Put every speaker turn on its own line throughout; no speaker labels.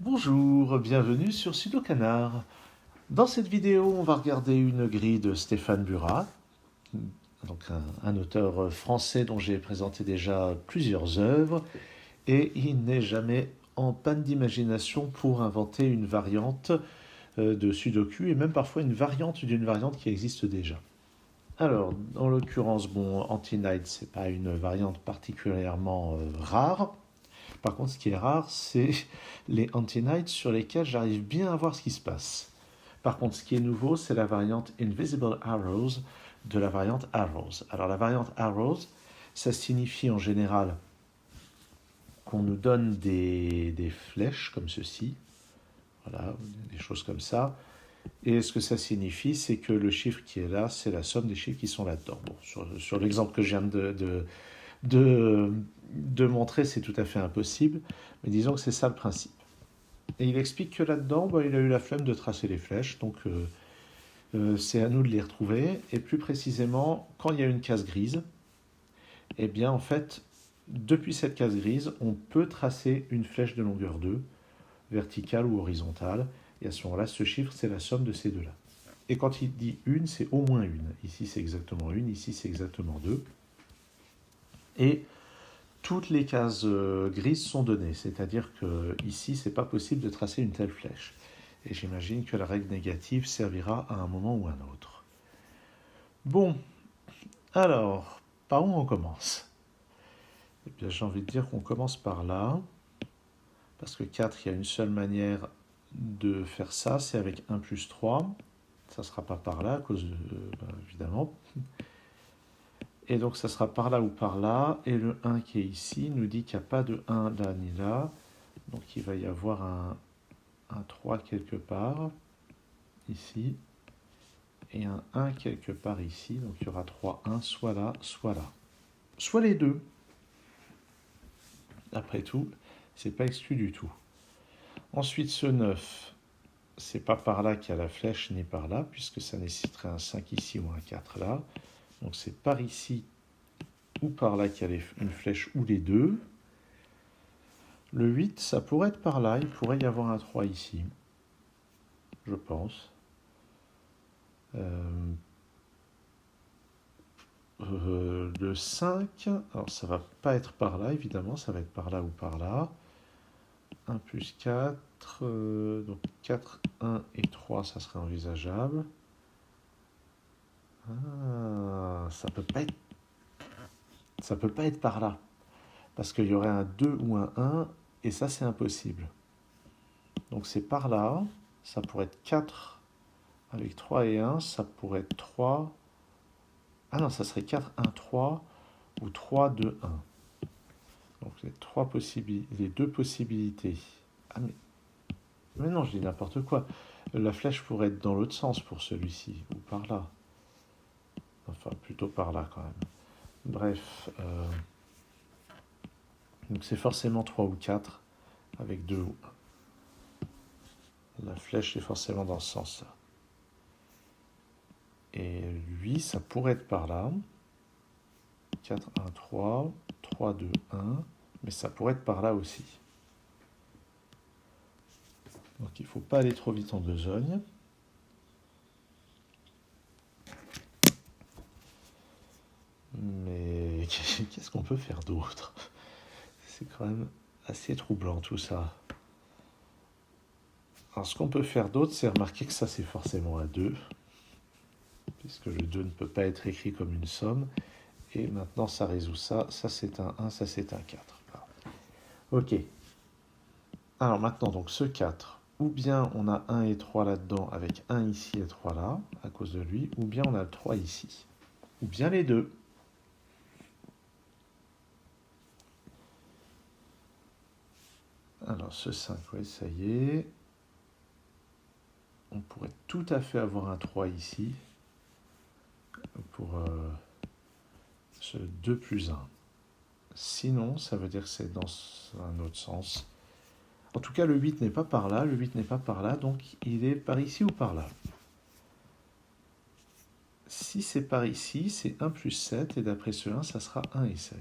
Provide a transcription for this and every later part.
Bonjour, bienvenue sur Sudo Canard. Dans cette vidéo, on va regarder une grille de Stéphane Burat, donc un auteur français dont j'ai présenté déjà plusieurs œuvres, et il n'est jamais en panne d'imagination pour inventer une variante de Sudoku, et même parfois une variante d'une variante qui existe déjà. Alors, en l'occurrence, bon, Anti-Night, c'est pas une variante particulièrement rare. Par contre, ce qui est rare, c'est les Anti-Nights sur lesquels j'arrive bien à voir ce qui se passe. Par contre, ce qui est nouveau, c'est la variante Invisible Arrows de la variante Arrows. Alors, la variante Arrows, ça signifie en général qu'on nous donne des flèches comme ceci, voilà, des choses comme ça. Et ce que ça signifie, c'est que le chiffre qui est là, c'est la somme des chiffres qui sont là-dedans. Bon, sur l'exemple que je viens de montrer, c'est tout à fait impossible, mais disons que c'est ça le principe. Et il explique que là-dedans, il a eu la flemme de tracer les flèches, donc c'est à nous de les retrouver. Et plus précisément, quand il y a une case grise, eh bien en fait, depuis cette case grise, on peut tracer une flèche de longueur 2, verticale ou horizontale, et à ce moment-là, ce chiffre, c'est la somme de ces deux-là. Et quand il dit une, c'est au moins une. Ici, c'est exactement une, ici, c'est exactement deux. Et toutes les cases grises sont données, c'est-à-dire que ici, c'est pas possible de tracer une telle flèche. Et j'imagine que la règle négative servira à un moment ou à un autre. Bon, alors, par où on commence? Eh bien, j'ai envie de dire qu'on commence par là, parce que 4, il y a une seule manière de faire ça, c'est avec 1 plus 3. Ça ne sera pas par là, à cause de, évidemment. Et donc, ça sera par là ou par là. Et le 1 qui est ici nous dit qu'il n'y a pas de 1 là ni là. Donc, il va y avoir un 3 quelque part, ici. Et un 1 quelque part ici. Donc, il y aura 3 1, soit là, soit là. Soit les deux. Après tout, c'est pas exclu du tout. Ensuite, ce 9, c'est pas par là qu'il y a la flèche, ni par là, puisque ça nécessiterait un 5 ici ou un 4 là. Donc, c'est par ici ou par là qu'il y a une flèche ou les deux. Le 8, ça pourrait être par là, il pourrait y avoir un 3 ici, je pense. Le 5, alors ça va pas être par là, évidemment, ça va être par là ou par là. 1 plus 4, donc 4, 1 et 3, ça serait envisageable. Ah, ça peut pas être par là, parce qu'il y aurait un 2 ou un 1, et ça c'est impossible. Donc c'est par là, ça pourrait être 4 avec 3 et 1, ça pourrait être 3. Ah non, ça serait 4, 1, 3 ou 3, 2, 1. Donc les deux possibilités. Ah mais non, je dis n'importe quoi. La flèche pourrait être dans l'autre sens pour celui-ci, ou par là. Enfin, plutôt par là quand même. Bref. Donc c'est forcément 3 ou 4 avec 2 ou 1. La flèche est forcément dans ce sens-là. Et lui, ça pourrait être par là. 4, 1, 3, 3, 2, 1. Mais ça pourrait être par là aussi. Donc il ne faut pas aller trop vite en besogne. Mais qu'est-ce qu'on peut faire d'autre? C'est quand même assez troublant tout ça. Alors ce qu'on peut faire d'autre, c'est remarquer que ça c'est forcément un 2, puisque le 2 ne peut pas être écrit comme une somme. Et maintenant ça résout ça. Ça c'est un 1, ça c'est un 4. Ok. Alors maintenant, donc ce 4, ou bien on a 1 et 3 là-dedans, avec 1 ici et 3 là, à cause de lui, ou bien on a le 3 ici. Ou bien les deux. Alors ce 5, oui, ça y est. On pourrait tout à fait avoir un 3 ici, pour ce 2 plus 1. Sinon, ça veut dire que c'est dans un autre sens. En tout cas, le 8 n'est pas par là, le 8 n'est pas par là, donc il est par ici ou par là. Si c'est par ici, c'est 1 plus 7, et d'après ce 1, ça sera 1 et 7.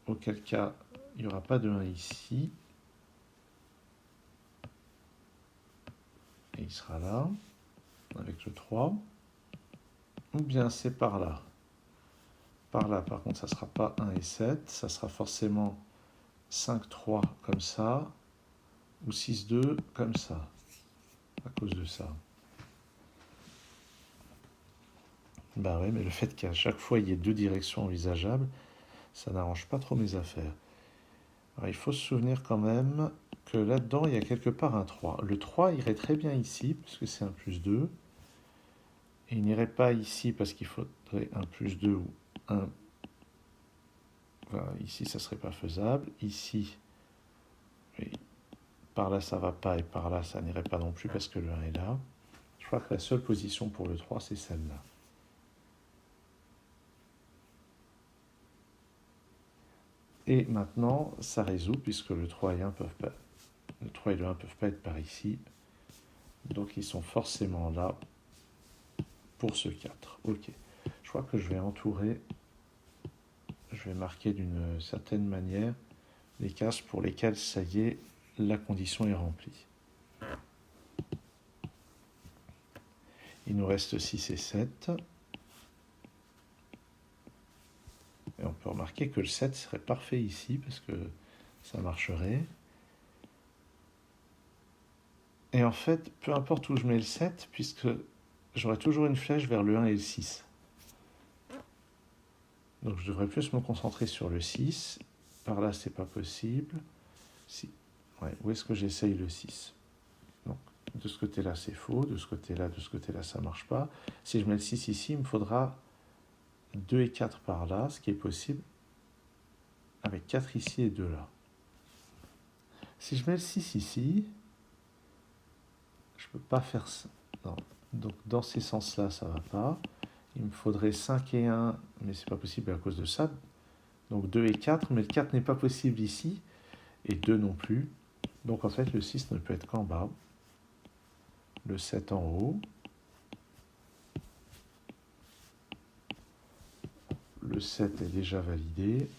Auquel cas, il n'y aura pas de 1 ici, et il sera là, avec le 3. Ou bien c'est par là. Par là, par contre, ça ne sera pas 1 et 7, ça sera forcément 5, 3 comme ça, ou 6, 2 comme ça, à cause de ça. Bah ouais, mais le fait qu'à chaque fois il y ait deux directions envisageables, ça n'arrange pas trop mes affaires. Alors, il faut se souvenir quand même que là-dedans, il y a quelque part un 3. Le 3 irait très bien ici, parce que c'est un plus 2. Et il n'irait pas ici, parce qu'il faudrait un plus 2 ou un... Voilà, ici, ça ne serait pas faisable. Ici, oui, par là, ça ne va pas, et par là, ça n'irait pas non plus, parce que le 1 est là. Je crois que la seule position pour le 3, c'est celle-là. Et maintenant, ça résout, puisque le 3 et 1 peuvent pas... Le 3 et le 1 ne peuvent pas être par ici. Donc, ils sont forcément là pour ce 4. Ok. Je crois que je vais entourer, je vais marquer d'une certaine manière les cases pour lesquelles, ça y est, la condition est remplie. Il nous reste 6 et 7. Et on peut remarquer que le 7 serait parfait ici, parce que ça marcherait. Et en fait, peu importe où je mets le 7, puisque j'aurai toujours une flèche vers le 1 et le 6. Donc je devrais plus me concentrer sur le 6. Par là, c'est pas possible. Si. Ouais, où est-ce que j'essaye le 6? Donc, de ce côté-là, c'est faux. De ce côté-là, ça marche pas. Si je mets le 6 ici, il me faudra 2 et 4 par là, ce qui est possible, avec 4 ici et 2 là. Si je mets le 6 ici, je peux pas faire ça. Non. Donc, dans ces sens-là, ça va pas. Il me faudrait 5 et 1, mais c'est pas possible à cause de ça. Donc 2 et 4, mais le 4 n'est pas possible ici, et 2 non plus. Donc en fait, le 6 ne peut être qu'en bas, le 7 en haut, le 7 est déjà validé,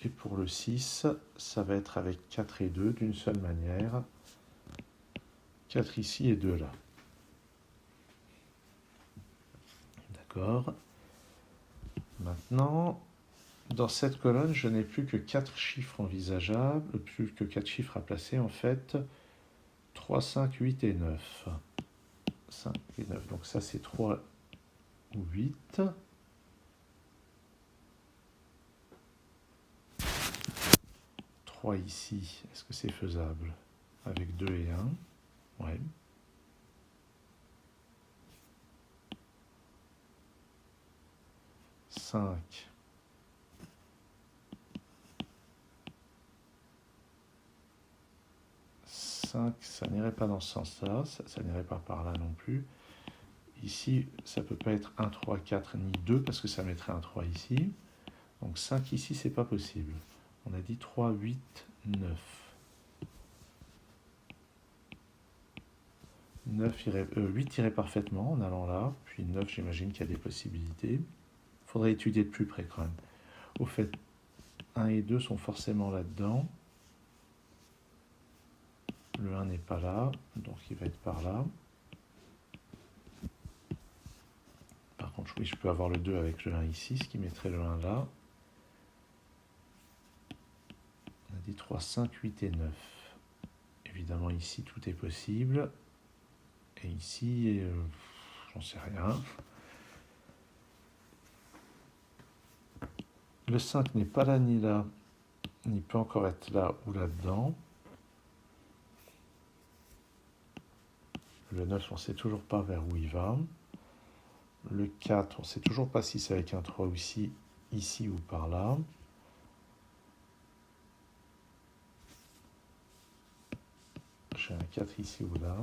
et pour le 6, ça va être avec 4 et 2 d'une seule manière, 4 ici et 2 là. D'accord. Maintenant, dans cette colonne, je n'ai plus que 4 chiffres envisageables, plus que 4 chiffres à placer en fait, 3, 5, 8 et 9. 5 et 9, donc ça c'est 3 ou 8. 3 ici, est-ce que c'est faisable? Avec 2 et 1, ouais. 5. 5, ça n'irait pas dans ce sens-là, ça n'irait pas par là non plus. Ici, ça ne peut pas être 1, 3, 4, ni 2, parce que ça mettrait un 3 ici. Donc 5 ici, c'est pas possible. On a dit 3, 8, 9. 8 irait parfaitement en allant là, puis 9, j'imagine qu'il y a des possibilités. Il faudrait étudier de plus près quand même. Au fait, 1 et 2 sont forcément là-dedans. Le 1 n'est pas là, donc il va être par là. Par contre, oui, je peux avoir le 2 avec le 1 ici, ce qui mettrait le 1 là. On a dit 3, 5, 8 et 9. Évidemment, ici, tout est possible. Et ici, j'en sais rien. Le 5 n'est pas là ni là, ni peut encore être là ou là-dedans. Le 9, on ne sait toujours pas vers où il va. Le 4, on ne sait toujours pas si c'est avec un 3 ou ici ou par là. J'ai un 4 ici ou là.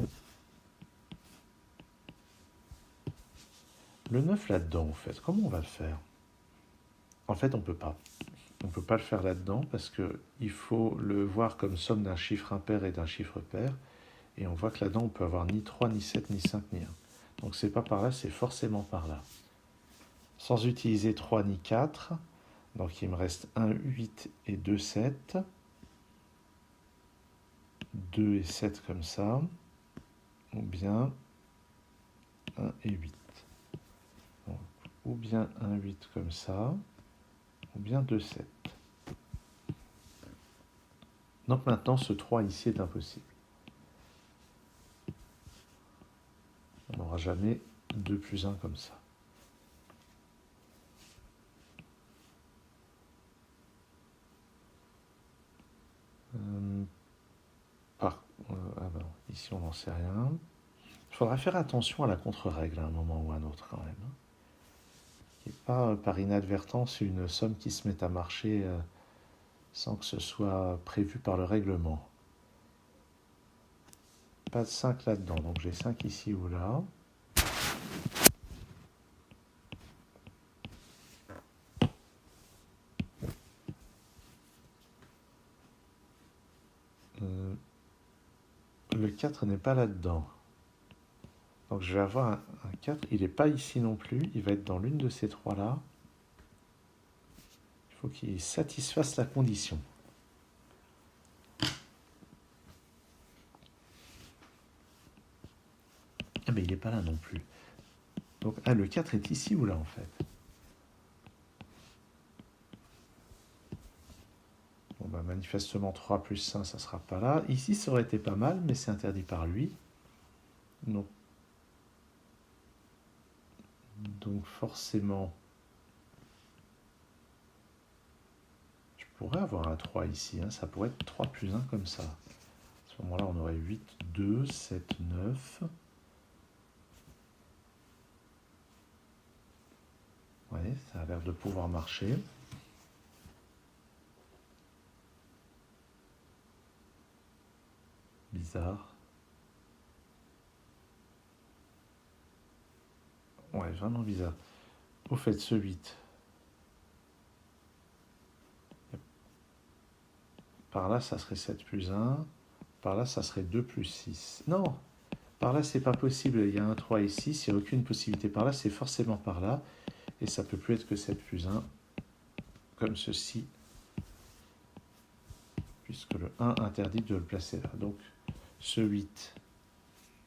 Le 9 là-dedans, en fait, comment on va le faire? En fait, on ne peut pas. On ne peut pas le faire là-dedans parce qu'il faut le voir comme somme d'un chiffre impair et d'un chiffre pair. Et on voit que là-dedans, on peut avoir ni 3, ni 7, ni 5, ni 1. Donc c'est pas par là, c'est forcément par là. Sans utiliser 3 ni 4, donc il me reste 1, 8 et 2, 7. 2 et 7 comme ça. ou bien 1 et 8. Donc, ou bien 1, 8 comme ça, ou bien 2, 7. Donc maintenant, ce 3 ici est impossible. On n'aura jamais 2 plus 1 comme ça. Ici, on n'en sait rien. Il faudra faire attention à la contre-règle à un moment ou à un autre quand même. Il n'y ait pas par inadvertance une somme qui se mette à marcher sans que ce soit prévu par le règlement. Pas de 5 là-dedans, donc j'ai 5 ici ou là. Le 4 n'est pas là-dedans. Donc je vais avoir un 4, il n'est pas ici non plus, il va être dans l'une de ces trois-là. Il faut qu'il satisfasse la condition. Ah mais il n'est pas là non plus. Donc le 4 est ici ou là en fait. Bon bah manifestement 3 plus 1 ça sera pas là. Ici ça aurait été pas mal mais c'est interdit par lui. Donc forcément je pourrais avoir un 3 ici, ça pourrait être 3 plus 1 comme ça. À ce moment-là on aurait 8, 2, 7, 9. Ouais, ça a l'air de pouvoir marcher. Bizarre. Ouais, vraiment bizarre. Au fait, ce 8. Par là, ça serait 7 plus 1. Par là, ça serait 2 plus 6. Non, par là, c'est pas possible. Il y a un 3 ici. S'il n'y a aucune possibilité par là, c'est forcément par là. Et ça peut plus être que 7 plus 1. Comme ceci. Puisque le 1 interdit de le placer là. Donc, ce 8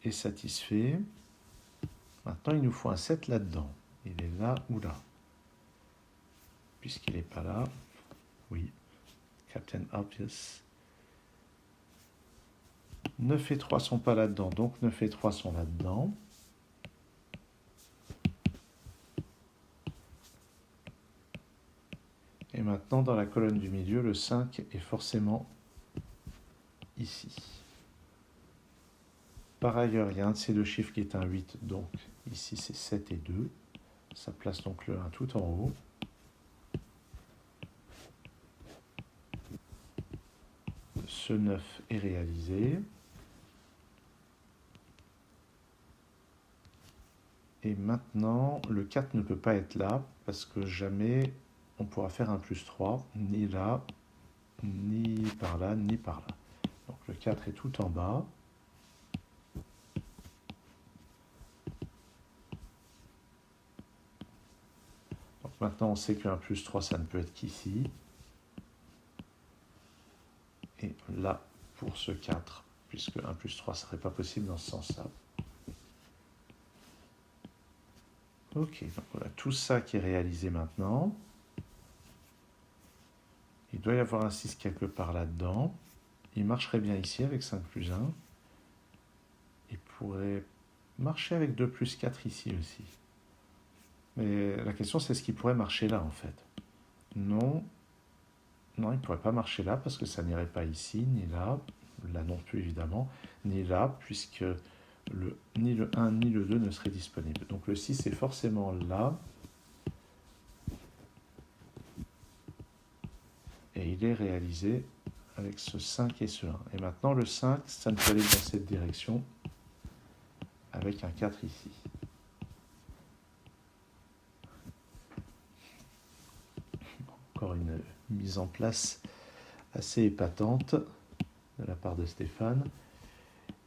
est satisfait. Maintenant, il nous faut un 7 là-dedans. Il est là ou là. Puisqu'il n'est pas là. Oui. Captain Obvious. 9 et 3 sont pas là-dedans, donc 9 et 3 sont là-dedans. Et maintenant, dans la colonne du milieu, le 5 est forcément ici. Par ailleurs, il y a un de ces deux chiffres qui est un 8, donc ici c'est 7 et 2. Ça place donc le 1 tout en haut. Ce 9 est réalisé. Et maintenant, le 4 ne peut pas être là, parce que jamais on pourra faire un plus 3, ni là, ni par là, ni par là. Donc le 4 est tout en bas. Donc maintenant, on sait qu'un plus 3, ça ne peut être qu'ici. Et là, pour ce 4, puisque 1 plus 3 ne serait pas possible dans ce sens-là. Ok, donc voilà tout ça qui est réalisé maintenant. Il doit y avoir un 6 quelque part là-dedans. Il marcherait bien ici avec 5 plus 1. Il pourrait marcher avec 2 plus 4 ici aussi. Mais la question, c'est ce qu'il pourrait marcher là, en fait. Non, non, il ne pourrait pas marcher là, parce que ça n'irait pas ici, ni là. Là non plus, évidemment. Ni là, puisque ni le 1 ni le 2 ne seraient disponibles. Donc le 6 est forcément là. Et il est réalisé avec ce 5 et ce 1. Et maintenant, le 5, ça ne peut aller dans cette direction avec un 4 ici. Encore une mise en place assez épatante de la part de Stéphane.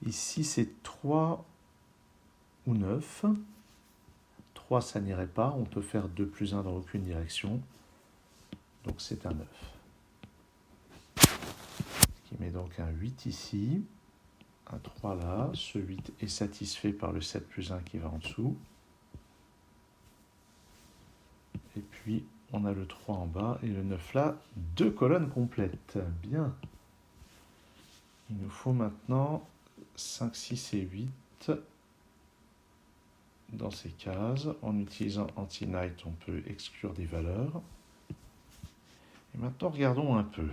Ici, c'est 3 ou 9. 3, ça n'irait pas. On peut faire 2 plus 1 dans aucune direction. Donc, c'est un 9. Ce qui met donc un 8 ici. un 3 là, ce 8 est satisfait par le 7 plus 1 qui va en dessous. Et puis, on a le 3 en bas et le 9 là, 2 colonnes complètes. Bien. Il nous faut maintenant 5, 6 et 8 dans ces cases. En utilisant Anti-Night, on peut exclure des valeurs. Et maintenant, regardons un peu.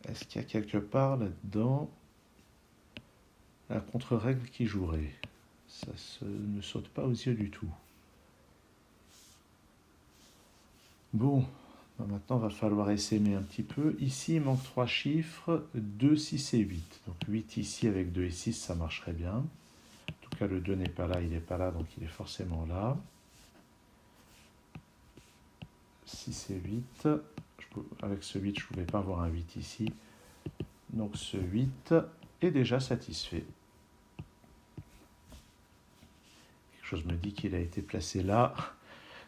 Est-ce qu'il y a quelque part là-dedans la contre-règle qui jouerait? Ça ne saute pas aux yeux du tout. Bon, maintenant il va falloir essaimer un petit peu. Ici, il manque 3 chiffres, 2, 6 et 8. Donc 8 ici avec 2 et 6, ça marcherait bien. En tout cas, le 2 n'est pas là, il n'est pas là, donc il est forcément là. 6 et 8. Avec ce 8, je ne pouvais pas avoir un 8 ici. Donc ce 8 est déjà satisfait. Quelque chose me dit qu'il a été placé là.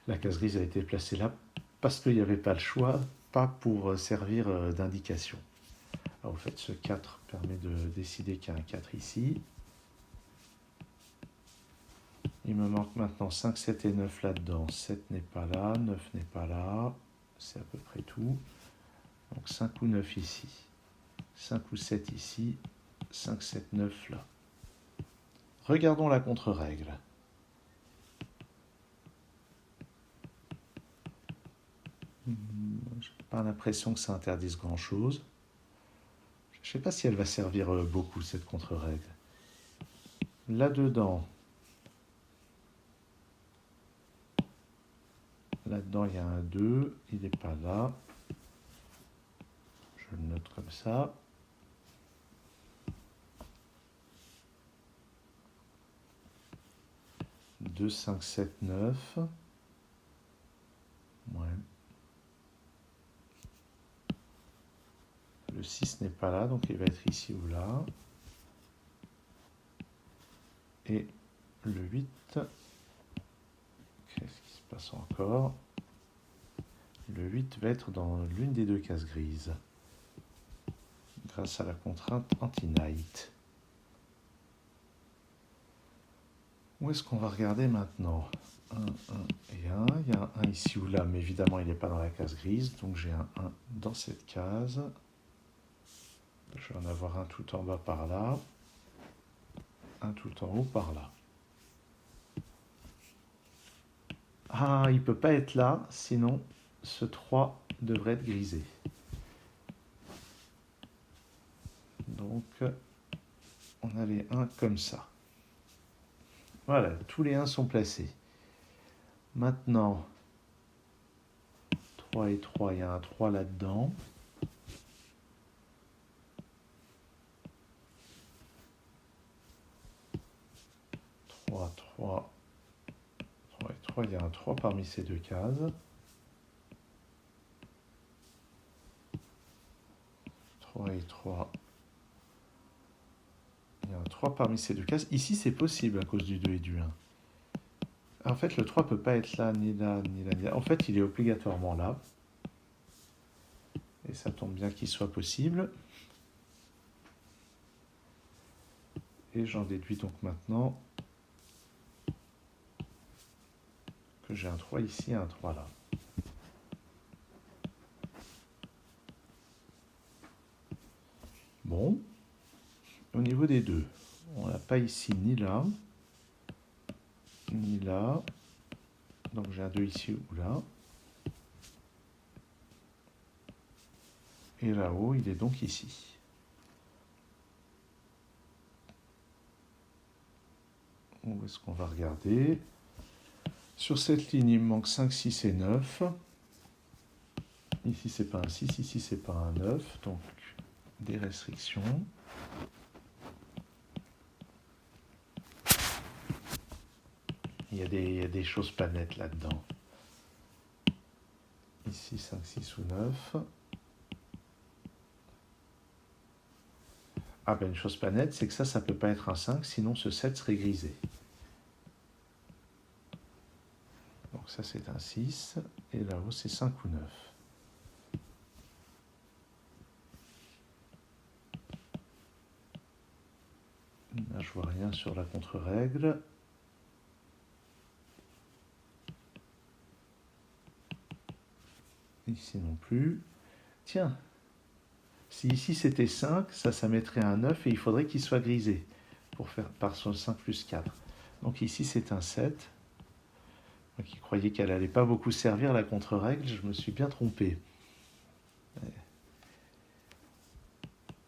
La case grise a été placée là parce qu'il n'y avait pas le choix, pas pour servir d'indication. Alors, en fait, ce 4 permet de décider qu'il y a un 4 ici. Il me manque maintenant 5, 7 et 9 là-dedans. 7 n'est pas là, 9 n'est pas là. C'est à peu près tout. Donc 5 ou 9 ici. 5 ou 7 ici. 5, 7, 9 là. Regardons la contre-règle. Je n'ai pas l'impression que ça interdise grand-chose. Je ne sais pas si elle va servir beaucoup, cette contre-règle. Là-dedans, il y a un 2, il n'est pas là. Je le note comme ça. « 2, 5, 7, 9. » Ouais. Le 6 n'est pas là, donc il va être ici ou là. Et le 8, qu'est-ce qui se passe encore? Le 8 va être dans l'une des deux cases grises, grâce à la contrainte anti-night. Où est-ce qu'on va regarder maintenant? 1, 1 et 1. Il y a un 1 ici ou là, mais évidemment, il n'est pas dans la case grise. Donc j'ai un 1 dans cette case. Je vais en avoir un tout en bas par là. Un tout en haut par là. Ah, il ne peut pas être là, sinon ce 3 devrait être grisé. Donc, on a les 1 comme ça. Voilà, tous les 1 sont placés. Maintenant, 3 et 3, il y a un 3 là-dedans. Trois, 3 et 3, il y a un 3 parmi ces deux cases. 3 et 3, il y a un 3 parmi ces deux cases. Ici, c'est possible à cause du 2 et du 1. En fait, le 3 ne peut pas être là, ni là, ni là, ni là. En fait, il est obligatoirement là. Et ça tombe bien qu'il soit possible. Et j'en déduis donc maintenant que j'ai un 3 ici et un 3 là. Bon. Au niveau des deux, on n'a pas ici ni là, ni là. Donc j'ai un 2 ici ou là. Et là-haut, il est donc ici. Où est-ce qu'on va regarder? Sur cette ligne, il me manque 5, 6 et 9. Ici, c'est pas un 6, ici, c'est pas un 9. Donc, des restrictions. Il y a des choses pas nettes là-dedans. Ici, 5, 6 ou 9. Ah ben, une chose pas nette, c'est que ça ne peut pas être un 5, sinon ce 7 serait grisé. Donc ça, c'est un 6. Et là-haut, c'est 5 ou 9. Là, je vois rien sur la contre-règle. Ici non plus. Tiens, si ici c'était 5, ça mettrait un 9 et il faudrait qu'il soit grisé pour faire par son 5 plus 4. Donc ici c'est un 7. Moi qui croyais qu'elle n'allait pas beaucoup servir la contre-règle, je me suis bien trompé.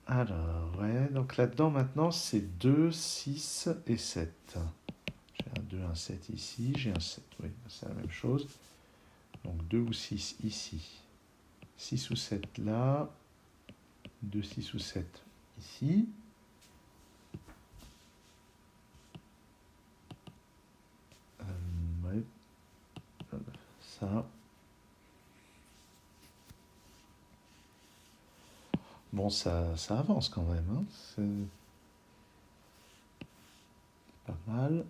Alors, ouais, donc là-dedans maintenant c'est 2, 6 et 7. J'ai un 2, un 7 ici, j'ai un 7, oui, c'est la même chose. Donc 2 ou 6 ici, 6 ou 7 là, 2, 6 ou 7 ici. Ouais, ça. Bon, ça avance quand même, hein. C'est pas mal.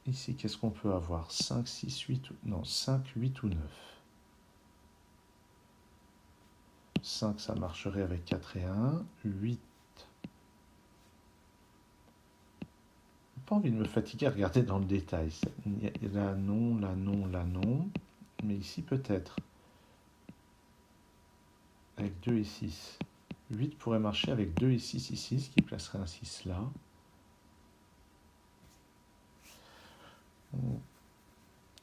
Ici, qu'est-ce qu'on peut avoir? 5, 6, 8, non, 5, 8 ou 9. 5, ça marcherait avec 4 et 1. 8. J'ai pas envie de me fatiguer à regarder dans le détail. Là, non, là, non, là, non. Mais ici, peut-être. Avec 2 et 6. 8 pourrait marcher avec 2 et 6 ici, ce qui placerait un 6 là.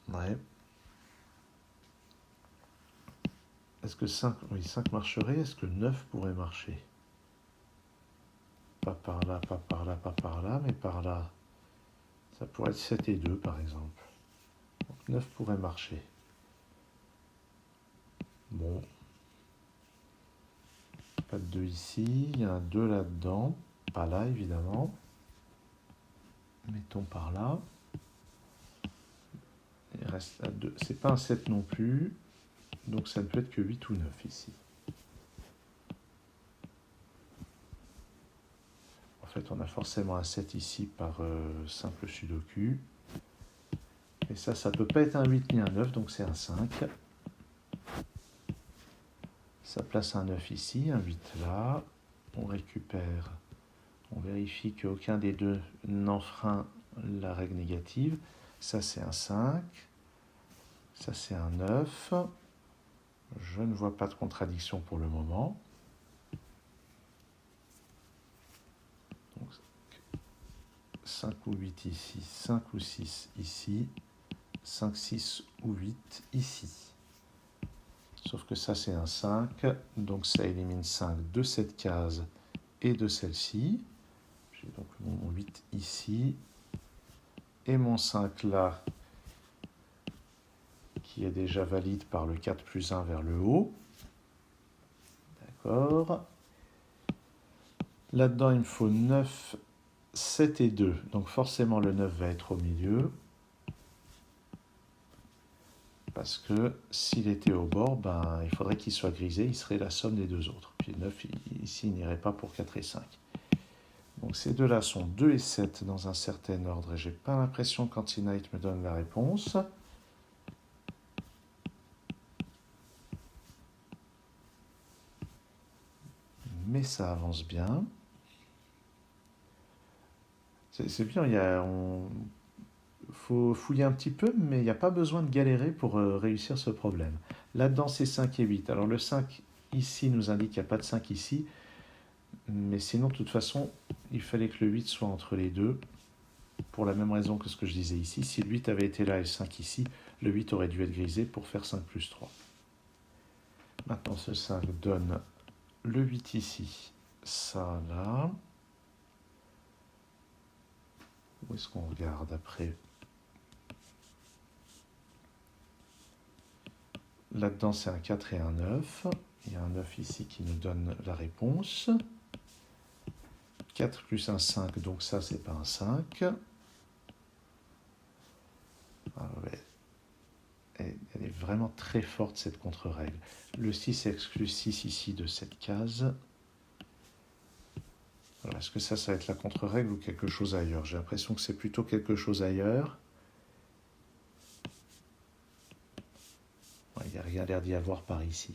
Ouais. Est-ce que 5, oui, 5 marcherait? Est-ce que 9 pourrait marcher? Pas par là, pas par là, pas par là, mais par là. Ça pourrait être 7 et 2 par exemple. Donc 9 pourrait marcher. Bon. Pas de 2 ici. Il y a un 2 là-dedans. Pas là évidemment. Mettons par là. Il reste à 2. C'est pas un 7 non plus. Donc ça ne peut être que 8 ou 9 ici. En fait, on a forcément un 7 ici par simple sudoku. Et ça ne peut pas être un 8 ni un 9, donc c'est un 5. Ça place un 9 ici, un 8 là. On récupère, on vérifie qu'aucun des deux n'enfreint la règle négative. Ça, c'est un 5. Ça, c'est un 9. Je ne vois pas de contradiction pour le moment. Donc, 5 ou 8 ici, 5 ou 6 ici, 5, 6 ou 8 ici. Sauf que ça, c'est un 5, donc ça élimine 5 de cette case et de celle-ci. J'ai donc mon 8 ici, et mon 5 là, qui est déjà valide par le 4 plus 1 vers le haut. D'accord. Là-dedans, il me faut 9, 7 et 2, donc forcément le 9 va être au milieu. Parce que s'il était au bord, ben, il faudrait qu'il soit grisé, il serait la somme des deux autres. Puis le 9, ici, il n'irait pas pour 4 et 5. Donc ces deux-là sont 2 et 7 dans un certain ordre, et je n'ai pas l'impression qu'Antinite me donne la réponse. Mais ça avance bien. C'est bien, faut fouiller un petit peu, mais il n'y a pas besoin de galérer pour réussir ce problème. Là-dedans, c'est 5 et 8. Alors le 5 ici nous indique qu'il n'y a pas de 5 ici, mais sinon, de toute façon, il fallait que le 8 soit entre les deux, pour la même raison que ce que je disais ici. Si le 8 avait été là et le 5 ici, le 8 aurait dû être grisé pour faire 5 plus 3. Maintenant, ce 5 donne le 8 ici, ça là. Où est-ce qu'on regarde après? Là-dedans, c'est un 4 et un 9. Il y a un 9 ici qui nous donne la réponse. 4 plus un 5, donc ça, c'est pas un 5. Ah ouais. Elle est vraiment très forte, cette contre-règle. Le 6 exclut 6 ici de cette case. Alors, est-ce que ça va être la contre-règle ou quelque chose ailleurs? J'ai l'impression que c'est plutôt quelque chose ailleurs. Il n'y a rien l'air d'y avoir par ici.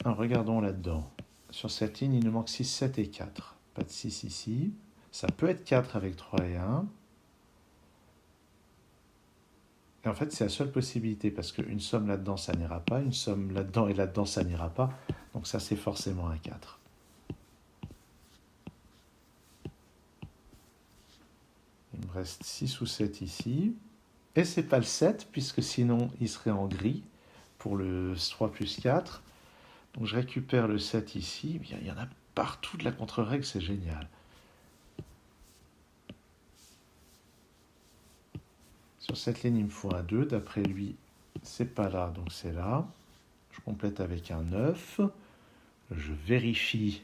Alors, regardons là-dedans. Sur cette ligne, il nous manque 6, 7 et 4. Pas de 6 ici. Ça peut être 4 avec 3 et 1. Et en fait, c'est la seule possibilité, parce qu'une somme là-dedans, ça n'ira pas. Une somme là-dedans et là-dedans, ça n'ira pas. Donc ça, c'est forcément un 4. Il me reste 6 ou 7 ici. Et c'est pas le 7, puisque sinon, il serait en gris pour le 3 plus 4. Donc je récupère le 7 ici. Bien, il y en a partout de la contre-règle, c'est génial. Sur cette ligne, il me faut un 2. D'après lui, c'est pas là, donc c'est là. Je complète avec un 9. Je vérifie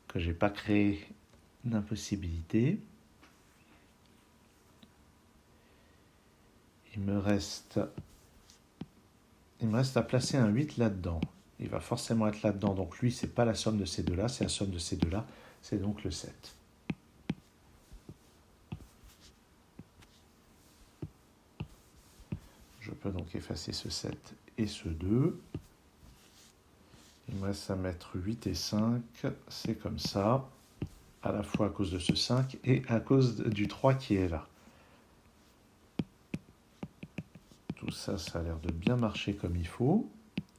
que je n'ai pas créé d'impossibilité. Il me reste à placer un 8 là-dedans. Il va forcément être là-dedans. Donc lui, ce n'est pas la somme de ces deux-là, c'est la somme de ces deux-là. C'est donc le 7. Je peux donc effacer ce 7 et ce 2. Il me reste à mettre 8 et 5. C'est comme ça, à la fois à cause de ce 5 et à cause du 3 qui est là. Tout ça, ça a l'air de bien marcher comme il faut.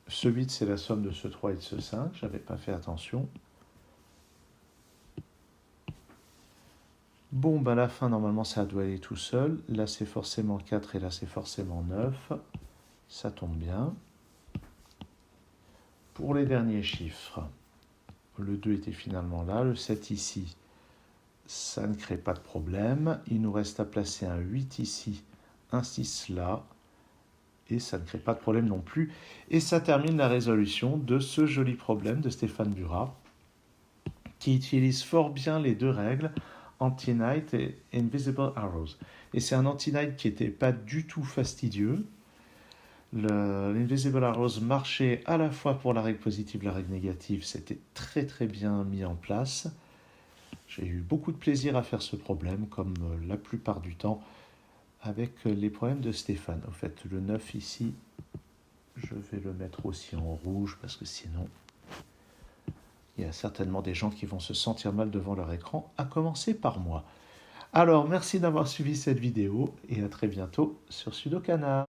Ce 8, c'est la somme de ce 3 et de ce 5. Je n'avais pas fait attention. Bon, ben à la fin, normalement, ça doit aller tout seul. Là, c'est forcément 4 et là, c'est forcément 9. Ça tombe bien. Pour les derniers chiffres, le 2 était finalement là. Le 7 ici, ça ne crée pas de problème. Il nous reste à placer un 8 ici, un 6 là. Et ça ne crée pas de problème non plus. Et ça termine la résolution de ce joli problème de Stéphane Burat, qui utilise fort bien les deux règles, Anti-Night et Invisible Arrows. Et c'est un Anti-Night qui n'était pas du tout fastidieux. L'Invisible Arrows marchait à la fois pour la règle positive et la règle négative. C'était très très bien mis en place. J'ai eu beaucoup de plaisir à faire ce problème, comme la plupart du temps, avec les problèmes de Stéphane. En fait, le 9 ici, je vais le mettre aussi en rouge, parce que sinon, il y a certainement des gens qui vont se sentir mal devant leur écran, à commencer par moi. Alors, merci d'avoir suivi cette vidéo, et à très bientôt sur Sudokana.